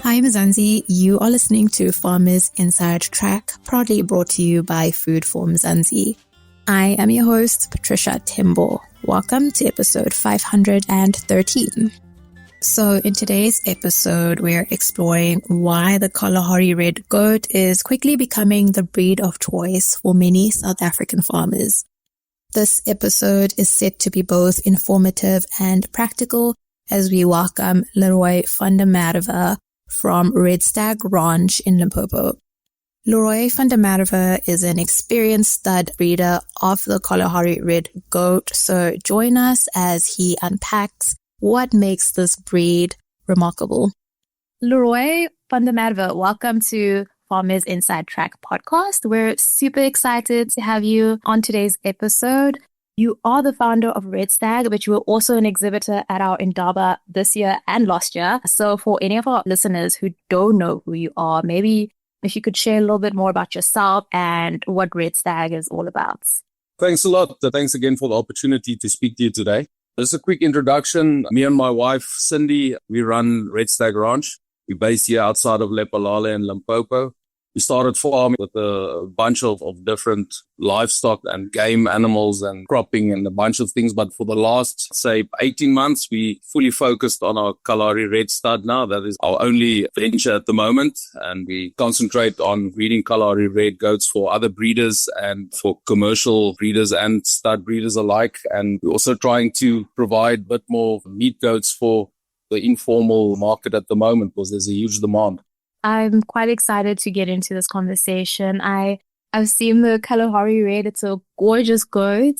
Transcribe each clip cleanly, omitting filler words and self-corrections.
Hi, Mzansi. You are listening to Farmers Inside Track, proudly brought to you by Food for Mzansi. I am your host, Patricia Timbo. Welcome to episode 513. So in today's episode, we're exploring why the Kalahari Red goat is quickly becoming the breed of choice for many South African farmers. This episode is set to be both informative and practical as we welcome Leroy van der Merwe from Redstag Ranch in Limpopo. Leroy van der Merwe is an experienced stud breeder of the Kalahari Red goat, so join us as he unpacks what makes this breed remarkable. Leroy van der Merwe, welcome to Farmers Inside Track podcast. We're super excited to have you on today's episode. You are the founder of Redstag, but you were also an exhibitor at our Indaba this year and last year. So for any of our listeners who don't know who you are, maybe if you could share a little bit more about yourself and what Redstag is all about. Thanks a lot. Thanks again for the opportunity to speak to you today. Just a quick introduction. Me and my wife, Cindy, we run Redstag Ranch. We're based here outside of Lepalale in Limpopo. We started farming with a bunch of different livestock and game animals and cropping and a bunch of things. But for the last, say, 18 months, we fully focused on our Kalahari Red stud now. That is our only venture at the moment. And we concentrate on breeding Kalahari Red goats for other breeders and for commercial breeders and stud breeders alike. And we're also trying to provide a bit more meat goats for the informal market at the moment because there's a huge demand. I'm quite excited to get into this conversation. I've seen the Kalahari Red. It's a gorgeous goat.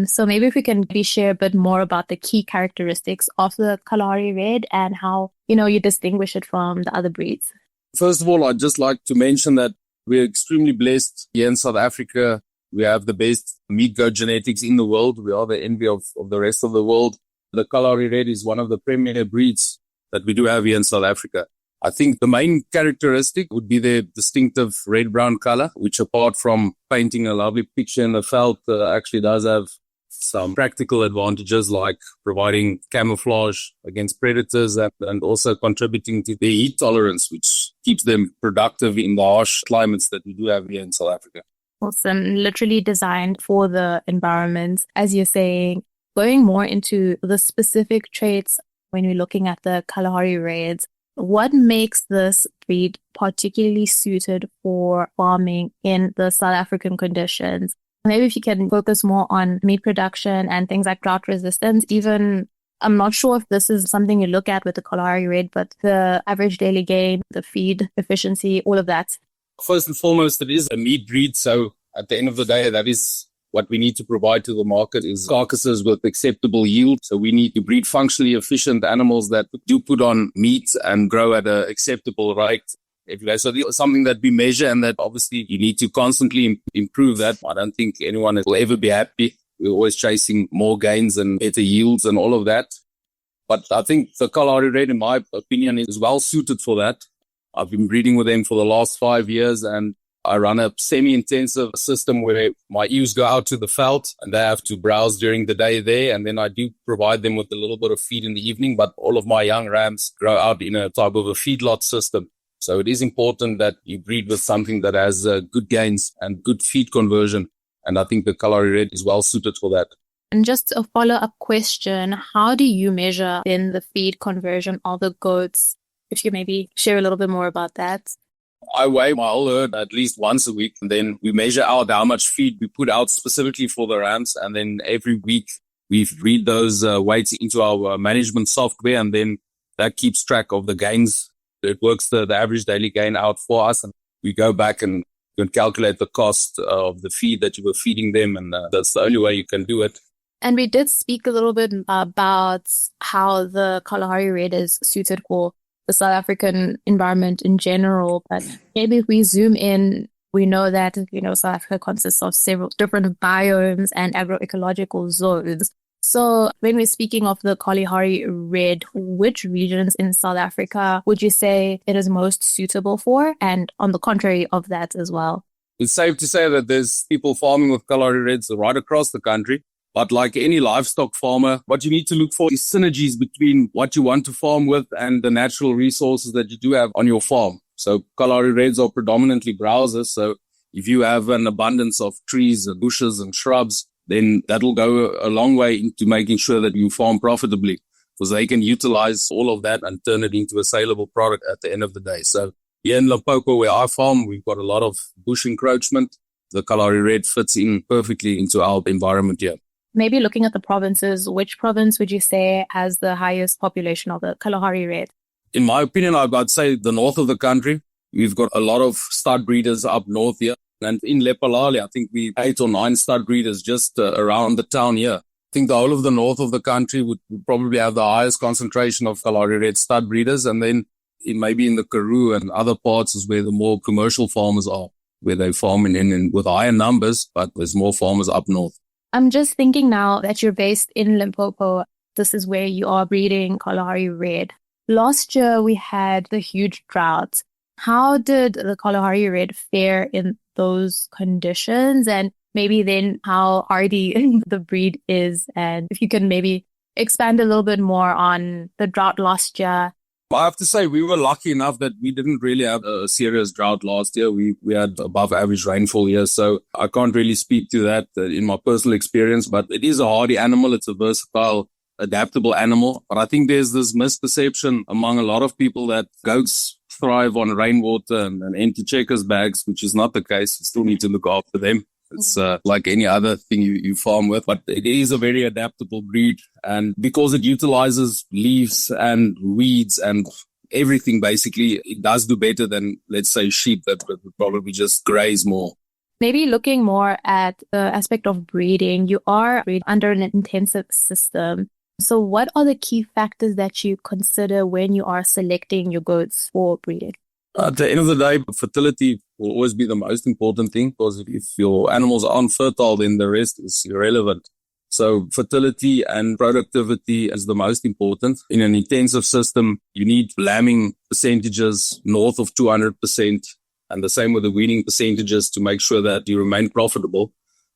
So maybe if we can share a bit more about the key characteristics of the Kalahari Red and how, you distinguish it from the other breeds. First of all, I'd just like to mention that we're extremely blessed here in South Africa. We have the best meat goat genetics in the world. We are the envy of the rest of the world. The Kalahari Red is one of the premier breeds that we do have here in South Africa. I think the main characteristic would be the distinctive red-brown color, which apart from painting a lovely picture in the felt, actually does have some practical advantages like providing camouflage against predators and also contributing to their heat tolerance, which keeps them productive in the harsh climates that we do have here in South Africa. Awesome. Literally designed for the environment. As you're saying, going more into the specific traits when we're looking at the Kalahari Reds, what makes this breed particularly suited for farming in the South African conditions? Maybe if you can focus more on meat production and things like drought resistance. Even, I'm not sure if this is something you look at with the Kalahari Red, but the average daily gain, the feed efficiency, all of that. First and foremost, it is a meat breed. So at the end of the day, that is what we need to provide to the market is carcasses with acceptable yield. So we need to breed functionally efficient animals that do put on meat and grow at an acceptable rate every day. So it's something that we measure and that obviously you need to constantly improve that. I don't think anyone will ever be happy. We're always chasing more gains and better yields and all of that. But I think the Kalahari Red, in my opinion, is well suited for that. I've been breeding with them for the last 5 years and I run a semi-intensive system where my ewes go out to the veld and they have to browse during the day there. And then I do provide them with a little bit of feed in the evening, but all of my young rams grow out in a type of a feedlot system. So it is important that you breed with something that has good gains and good feed conversion. And I think the Kalahari Red is well suited for that. And just a follow-up question, how do you measure then the feed conversion of the goats? If you maybe share a little bit more about that. I weigh my whole herd at least once a week, and then we measure out how much feed we put out specifically for the rams. And then every week we read those weights into our management software, and then that keeps track of the gains. It works the average daily gain out for us, and we go back and you can calculate the cost of the feed that you were feeding them, and that's the only way you can do it. And we did speak a little bit about how the Kalahari Red is suited for the South African environment in general. But maybe if we zoom in, we know that, South Africa consists of several different biomes and agroecological zones. So when we're speaking of the Kalahari Red, which regions in South Africa would you say it is most suitable for? And on the contrary of that as well? It's safe to say that there's people farming with Kalahari Reds right across the country. But like any livestock farmer, what you need to look for is synergies between what you want to farm with and the natural resources that you do have on your farm. So Kalahari Reds are predominantly browsers. So if you have an abundance of trees and bushes and shrubs, then that'll go a long way into making sure that you farm profitably, because they can utilize all of that and turn it into a saleable product at the end of the day. So here in Limpopo, where I farm, we've got a lot of bush encroachment. The Kalahari Red fits in perfectly into our environment here. Maybe looking at the provinces, which province would you say has the highest population of the Kalahari Red? In my opinion, I'd say the north of the country. We've got a lot of stud breeders up north here. And in Lepalale, I think we 8 or 9 stud breeders just around the town here. I think the whole of the north of the country would probably have the highest concentration of Kalahari Red stud breeders. And then maybe in the Karoo and other parts is where the more commercial farmers are, where they farm in with higher numbers, but there's more farmers up north. I'm just thinking now that you're based in Limpopo, this is where you are breeding Kalahari Red. Last year, we had the huge drought. How did the Kalahari Red fare in those conditions? And maybe then how hardy the breed is? And if you can maybe expand a little bit more on the drought last year. I have to say we were lucky enough that we didn't really have a serious drought last year. We had above average rainfall here. So I can't really speak to that in my personal experience, but it is a hardy animal. It's a versatile, adaptable animal. But I think there's this misperception among a lot of people that goats thrive on rainwater and empty checkers bags, which is not the case. You still need to look after them. It's like any other thing you farm with, but it is a very adaptable breed. And because it utilizes leaves and weeds and everything, basically, it does do better than, let's say, sheep that would probably just graze more. Maybe looking more at the aspect of breeding, you are under an intensive system. So what are the key factors that you consider when you are selecting your goats for breeding? At the end of the day, fertility will always be the most important thing, because if your animals are unfertile, then the rest is irrelevant. So fertility and productivity is the most important. In an intensive system, you need lambing percentages north of 200%, and the same with the weaning percentages to make sure that you remain profitable.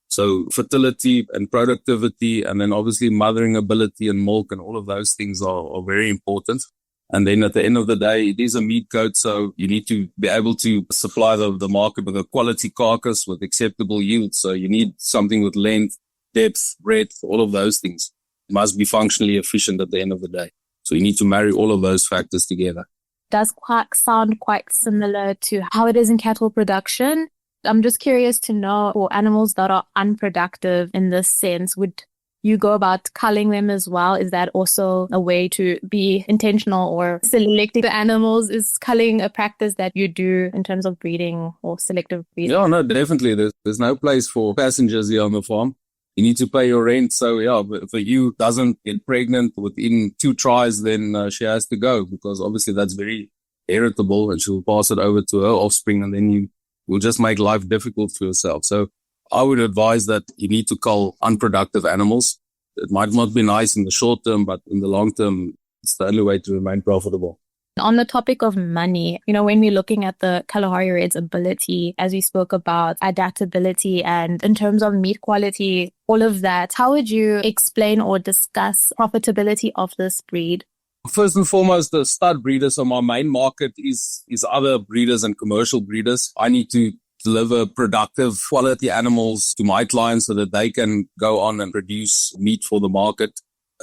So fertility and productivity, and then obviously mothering ability and milk and all of those things are very important. And then at the end of the day, it is a meat goat, so you need to be able to supply the market with a quality carcass with acceptable yield. So you need something with length, depth, breadth, all of those things. It must be functionally efficient at the end of the day. So you need to marry all of those factors together. Does sound quite similar to how it is in cattle production? I'm just curious to know, for animals that are unproductive in this sense, would you go about culling them as well? Is that also a way to be intentional or selecting the animals? Is culling a practice that you do in terms of breeding or selective breeding? Yeah, no, definitely. There's no place for passengers here on the farm. You need to pay your rent. So yeah, if a ewe doesn't get pregnant within 2 tries, then she has to go, because obviously that's very heritable and she'll pass it over to her offspring, and then you will just make life difficult for yourself. So I would advise that you need to cull unproductive animals. It might not be nice in the short term, but in the long term, it's the only way to remain profitable. On the topic of money, when we're looking at the Kalahari Red's ability, as we spoke about adaptability and in terms of meat quality, all of that, how would you explain or discuss profitability of this breed? First and foremost, the stud breeders. So my main market is other breeders and commercial breeders. I need to deliver productive quality animals to my clients so that they can go on and produce meat for the market.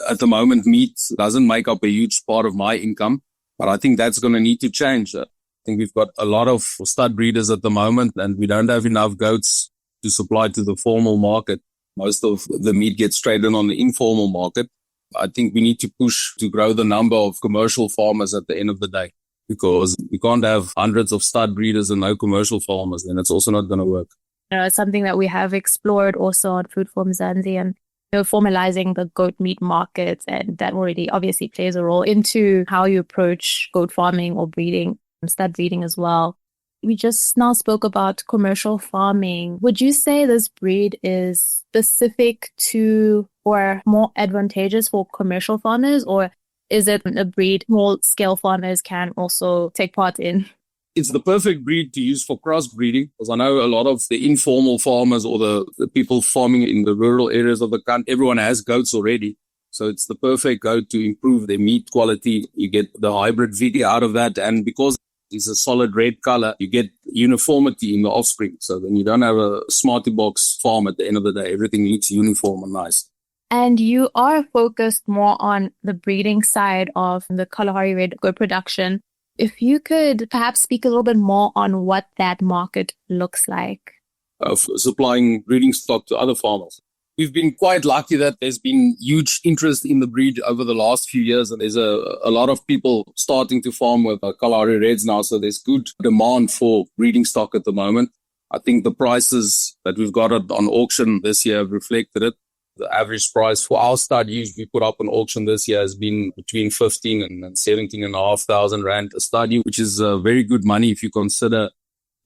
At the moment, meat doesn't make up a huge part of my income, but I think that's going to need to change. I think we've got a lot of stud breeders at the moment, and we don't have enough goats to supply to the formal market. Most of the meat gets traded on the informal market. I think we need to push to grow the number of commercial farmers at the end of the day, because we can't have hundreds of stud breeders and no commercial farmers, and it's also not going to work. It's something that we have explored also on Food for Mzansi, and formalizing the goat meat market, and that already obviously plays a role into how you approach goat farming or breeding, stud breeding as well. We just now spoke about commercial farming. Would you say this breed is specific to or more advantageous for commercial farmers, or is it a breed small scale farmers can also take part in? It's the perfect breed to use for crossbreeding, because I know a lot of the informal farmers or the people farming in the rural areas of the country, everyone has goats already. So it's the perfect goat to improve their meat quality. You get the hybrid V out of that. And because it's a solid red color, you get uniformity in the offspring. So then you don't have a smarty box farm at the end of the day. Everything looks uniform and nice. And you are focused more on the breeding side of the Kalahari Red goat production. If you could perhaps speak a little bit more on what that market looks like. Of supplying breeding stock to other farmers. We've been quite lucky that there's been huge interest in the breed over the last few years, and there's a lot of people starting to farm with Kalahari Reds now, so there's good demand for breeding stock at the moment. I think the prices that we've got on auction this year have reflected it. The average price for our stud ewes we put up on auction this year has been between 15 and 17,500 rand a stud ewe, which is very good money if you consider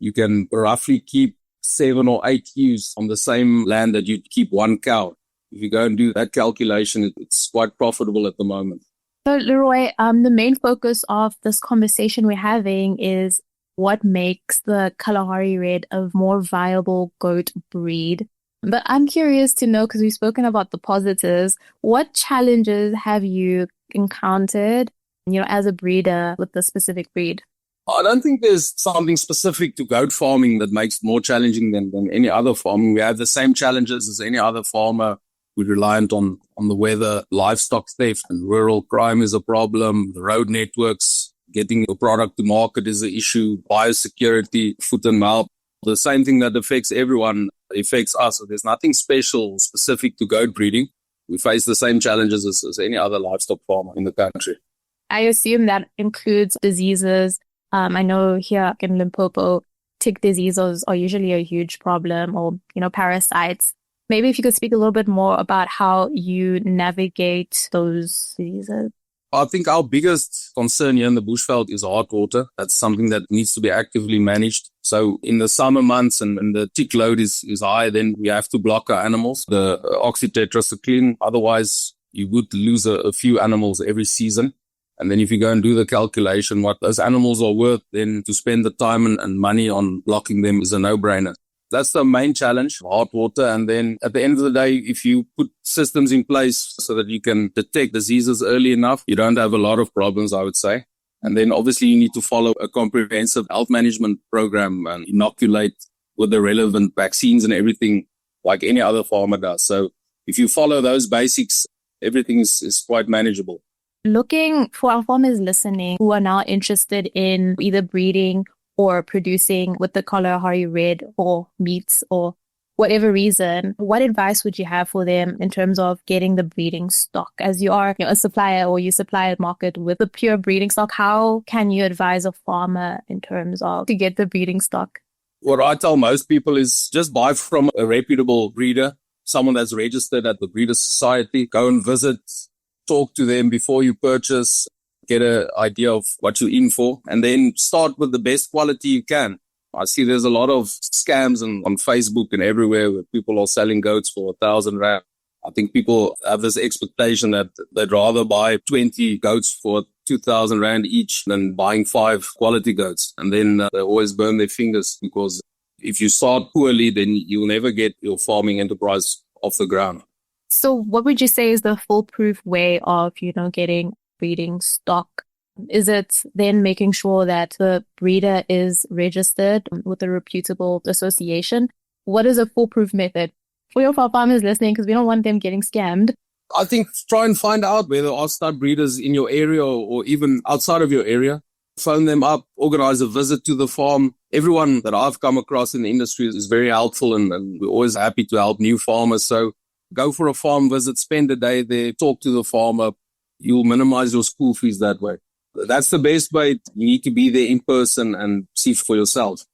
you can roughly keep 7 or 8 ewes on the same land that you'd keep one cow. If you go and do that calculation, it's quite profitable at the moment. So Leroy, the main focus of this conversation we're having is what makes the Kalahari Red a more viable goat breed. But I'm curious to know, because we've spoken about the positives, what challenges have you encountered, as a breeder with the specific breed? I don't think there's something specific to goat farming that makes it more challenging than any other farming. We have the same challenges as any other farmer. We're reliant on the weather, livestock theft, and rural crime is a problem. The road networks, getting a product to market is an issue. Biosecurity, foot and mouth. The same thing that affects everyone affects us. So there's nothing special specific to goat breeding. We face the same challenges as any other livestock farmer in the country. I assume that includes diseases. I know here in Limpopo, tick diseases are usually a huge problem, or, parasites. Maybe if you could speak a little bit more about how you navigate those diseases. I think our biggest concern here in the bushveld is hard water. That's something that needs to be actively managed. So in the summer months and the tick load is high, then we have to block our animals, the oxytetracycline. Otherwise, you would lose a few animals every season. And then if you go and do the calculation, what those animals are worth, then to spend the time and money on blocking them is a no-brainer. That's the main challenge, hard water. And then at the end of the day, if you put systems in place so that you can detect diseases early enough, you don't have a lot of problems, I would say. And then obviously you need to follow a comprehensive health management program and inoculate with the relevant vaccines and everything like any other farmer does. So if you follow those basics, everything is quite manageable. Looking for our farmers listening who are now interested in either breeding or producing with the Kalahari Red or meats or whatever reason, what advice would you have for them in terms of getting the breeding stock? As you are a supplier or you supply a market with the pure breeding stock, how can you advise a farmer in terms of to get the breeding stock? What I tell most people is just buy from a reputable breeder, someone that's registered at the Breeders' Society. Go and visit, talk to them before you purchase, get an idea of what you're in for, and then start with the best quality you can. I see there's a lot of scams on Facebook and everywhere where people are selling goats for 1,000 rand. I think people have this expectation that they'd rather buy 20 goats for 2,000 rand each than buying 5 quality goats. And then they always burn their fingers, because if you start poorly, then you'll never get your farming enterprise off the ground. So what would you say is the foolproof way of, getting breeding stock? Is it then making sure that the breeder is registered with a reputable association? What is a foolproof method for your farmers listening? Because we don't want them getting scammed. I think try and find out where there are stud breeders in your area or even outside of your area. Phone them up, organize a visit to the farm. Everyone that I've come across in the industry is very helpful, and we're always happy to help new farmers. So go for a farm visit, spend a day there, talk to the farmer. You'll minimize your school fees that way. That's the best way. You need to be there in person and see for yourself.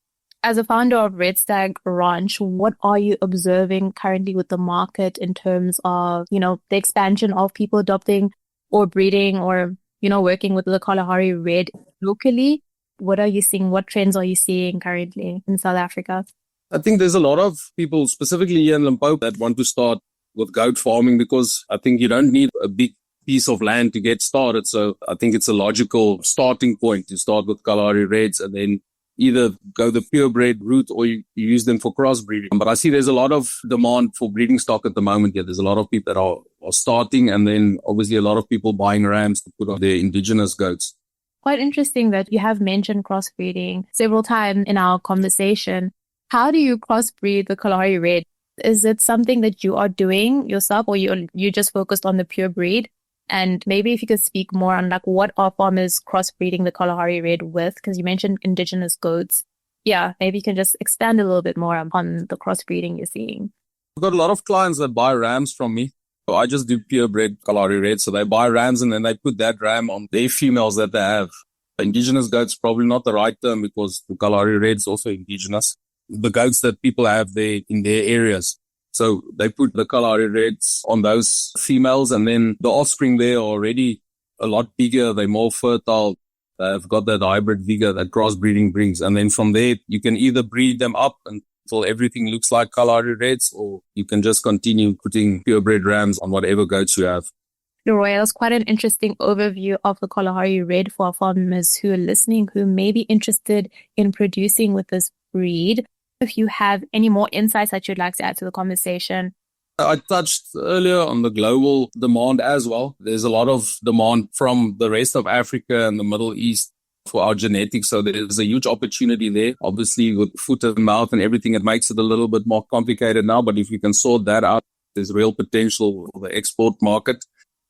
As a founder of Redstag Ranch, what are you observing currently with the market in terms of, the expansion of people adopting or breeding or, working with the Kalahari Red locally? What are you seeing? What trends are you seeing currently in South Africa? I think there's a lot of people, specifically here in Limpopo, that want to start with goat farming, because I think you don't need a big piece of land to get started. So I think it's a logical starting point to start with Kalahari Reds, and then either go the purebred route or you use them for crossbreeding. But I see there's a lot of demand for breeding stock at the moment. Yeah, there's a lot of people that are starting, and then obviously a lot of people buying rams to put on their indigenous goats. Quite interesting that you have mentioned crossbreeding several times in our conversation. How do you crossbreed the Kalahari Red? Is it something that you are doing yourself, or you just focused on the pure breed? And maybe if you could speak more on like what are farmers crossbreeding the Kalahari Red with, because you mentioned indigenous goats. Yeah, maybe you can just expand a little bit more on the crossbreeding you're seeing. I've got a lot of clients that buy rams from me. So I just do purebred Kalahari Red. So they buy rams and then they put that ram on their females that they have. Indigenous goats, probably not the right term because the Kalahari Red is also indigenous. The goats that people have there in their areas. So they put the Kalahari Reds on those females, and then the offspring there are already a lot bigger. They're more fertile. They've got that hybrid vigor that crossbreeding brings. And then from there, you can either breed them up until everything looks like Kalahari Reds, or you can just continue putting purebred rams on whatever goats you have. Leroy, that was quite an interesting overview of the Kalahari Red for our farmers who are listening, who may be interested in producing with this breed. If you have any more insights that you'd like to add to the conversation. I touched earlier on the global demand as well. There's a lot of demand from the rest of Africa and the Middle East for our genetics. So there's a huge opportunity there. Obviously, with foot and mouth and everything, it makes it a little bit more complicated now. But if you can sort that out, there's real potential for the export market.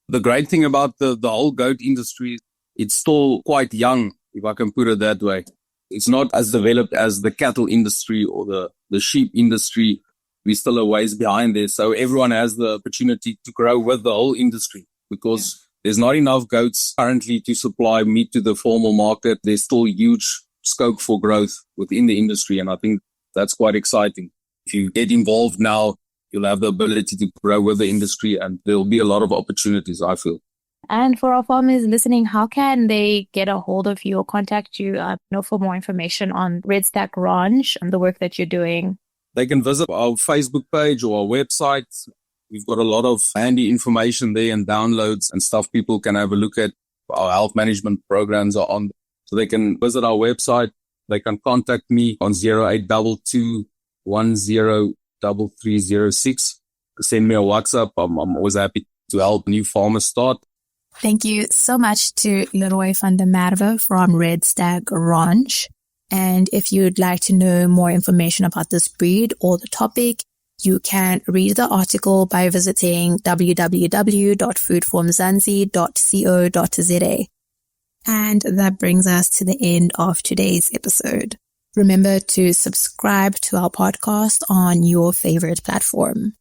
The great thing about the whole goat industry, it's still quite young, if I can put it that way. It's not as developed as the cattle industry or the sheep industry. We're still a ways behind there. So everyone has the opportunity to grow with the whole industry because there's not enough goats currently to supply meat to the formal market. There's still huge scope for growth within the industry. And I think that's quite exciting. If you get involved now, you'll have the ability to grow with the industry, and there'll be a lot of opportunities, I feel. And for our farmers listening, how can they get a hold of you or contact you for more information on Redstag Ranch and the work that you're doing? They can visit our Facebook page or our website. We've got a lot of handy information there and downloads and stuff people can have a look at. Our health management programs are on. So they can visit our website. They can contact me on 0822 103306. Send me a WhatsApp. I'm always happy to help new farmers start. Thank you so much to Leroy van der Merwe from Redstag Ranch. And if you'd like to know more information about this breed or the topic, you can read the article by visiting www.foodformzansi.co.za. And that brings us to the end of today's episode. Remember to subscribe to our podcast on your favorite platform.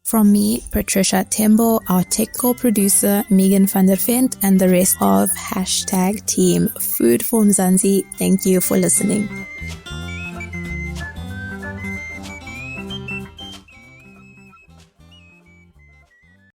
From me, Patricia Tembo, our technical producer, Megan van der Vent, and the rest of #Team Food for Mzansi, thank you for listening.